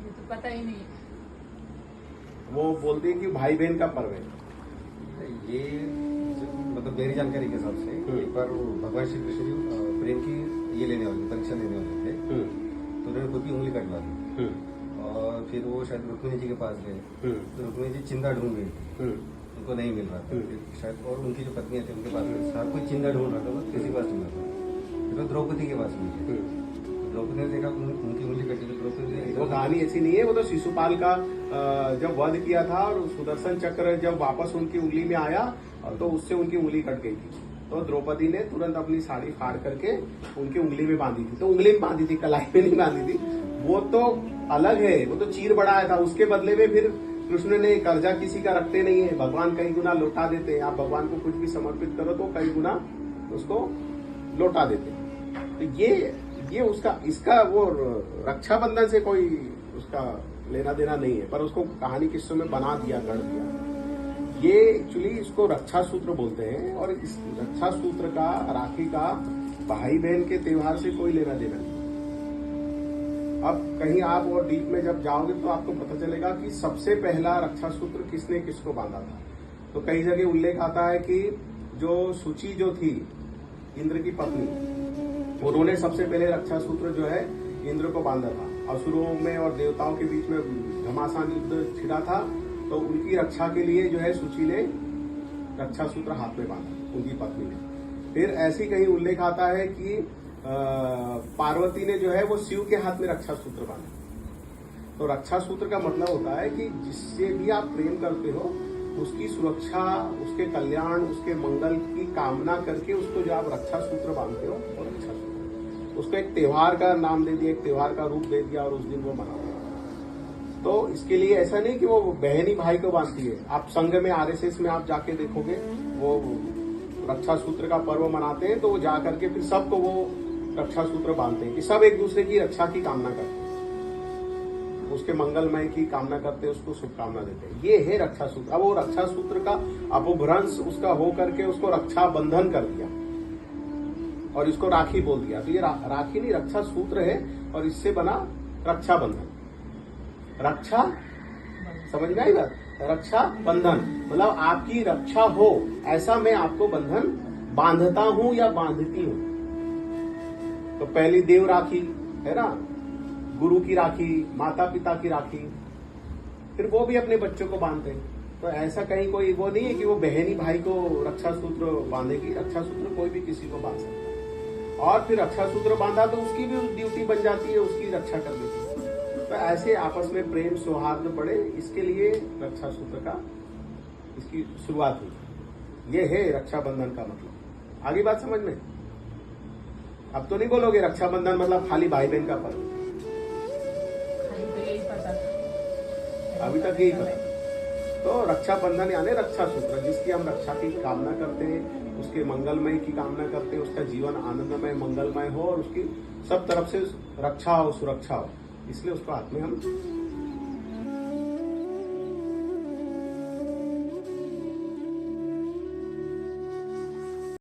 ये तो पता ही नहीं है। वो बोलते हैं कि भाई बहन का पर्व है। ये मतलब मेरी जानकारी के हिसाब से एक बार वो भगवान श्री कृष्ण जी प्रेम की ये लेने वाले परीक्षा लेने वाले थे, तो उन्होंने खुद की उंगली कटवा दी और फिर वो शायद रुक्मिणी जी के पास गए, तो रुक्मिणी जी चिंदा ढूंढ गई थी, उनको नहीं मिल रहा था फिर शायद, और उनकी जो पत्नियां थी उनके पास गए, हर कोई चिंदा ढूंढ रहा था बस किसी पास नहीं मिल रहा, फिर वो द्रौपदी के पास मिले, द्रौपदी ने देखा उनकी उंगली कटी, तो द्रौपदी ने वो कहानी ऐसी नहीं है, वो तो शिशुपाल का जब वध किया था और सुदर्शन चक्र जब वापस उनकी उंगली में आया तो उससे उनकी उंगली कट गई थी, तो द्रौपदी ने तुरंत अपनी साड़ी फाड़ करके उनकी उंगली में बांधी थी, तो उंगली में बांधी थी, कलाई में नहीं बांधी थी। वो तो अलग है, वो तो चीर बढ़ाया था, उसके बदले में फिर कृष्ण ने कर्जा किसी का रखते नहीं है, भगवान कई गुना लौटा देते हैं। आप भगवान को कुछ भी समर्पित करो तो कई गुना उसको लौटा देते हैं। तो ये उसका इसका वो रक्षाबंधन से कोई उसका लेना देना नहीं है, पर उसको कहानी किस्सों में बना दिया, गढ़ दिया। ये एक्चुअली इसको रक्षा सूत्र बोलते हैं, और इस रक्षा सूत्र का, राखी का भाई बहन के त्योहार से कोई लेना देना नहीं। अब कहीं आप और डीप में जब जाओगे तो आपको पता चलेगा कि सबसे पहला रक्षा सूत्र किसने किसको बांधा था। तो कई जगह उल्लेख आता है कि जो सूची जो थी इंद्र की पत्नी, उन्होंने सबसे पहले रक्षा सूत्र जो है इंद्र को बांधा था। असुरों में और देवताओं के बीच में घमासान युद्ध छिड़ा था, तो उनकी रक्षा के लिए जो है सूची ने रक्षा सूत्र हाथ में बांधा, उनकी पत्नी ने। फिर ऐसी कहीं उल्लेख आता है कि पार्वती ने जो है वो शिव के हाथ में रक्षा सूत्र बांधा। तो रक्षा सूत्र का मतलब होता है कि जिससे भी आप प्रेम करते हो उसकी सुरक्षा, उसके कल्याण, उसके मंगल की कामना करके उसको जो आप रक्षा सूत्र बांधते हो वो रक्षा सूत्र। उसको एक त्योहार का नाम दे दिया, एक त्योहार का रूप दे दिया और उस दिन वो मनाते हैं। तो इसके लिए ऐसा नहीं कि वो बहन ही भाई को बांधती है। आप संघ में, आरएसएस में आप जाके देखोगे वो रक्षा सूत्र का पर्व मनाते हैं, तो वो जा करके फिर सबको वो रक्षा सूत्र बांधते हैं कि सब एक दूसरे की रक्षा की कामना करते हैं, उसके मंगलमय की कामना करते हैं, उसको शुभकामना देते हैं। ये है रक्षा सूत्र। अब वो रक्षा सूत्र का अपभ्रंश उसका हो करके उसको रक्षा बंधन कर दिया और इसको राखी बोल दिया। तो ये राखी नहीं, रक्षा सूत्र है, और इससे बना रक्षा बंधन। रक्षा समझ में आई बात? रक्षा बंधन मतलब आपकी रक्षा हो, ऐसा मैं आपको बंधन बांधता हूं या बांधती हूं। तो पहली देव राखी है ना, गुरु की राखी, माता पिता की राखी, फिर वो भी अपने बच्चों को बांधते हैं। तो ऐसा कहीं कोई वो नहीं है कि वो बहनी भाई को रक्षा सूत्र बांधेगी। रक्षा सूत्र कोई भी किसी को बांध सकता है, और फिर रक्षा सूत्र बांधा तो उसकी भी ड्यूटी बन जाती है, उसकी रक्षा कर देती है। तो ऐसे आपस में प्रेम सौहार्द बढ़े, इसके लिए रक्षा सूत्र का इसकी शुरुआत हुई। ये है रक्षाबंधन का मतलब। आगे बात समझ में? अब तो नहीं बोलोगे रक्षाबंधन मतलब खाली भाई बहन का पर्व। यही पता था, अभी तक यही पता। तो रक्षाबंधन यानी रक्षा सूत्र, जिसकी हम रक्षा की कामना करते हैं, उसके मंगलमय की कामना करते हैं, उसका जीवन आनंदमय मंगलमय हो और उसकी सब तरफ से रक्षा हो, सुरक्षा हो, इसलिए उसको हाथ में हम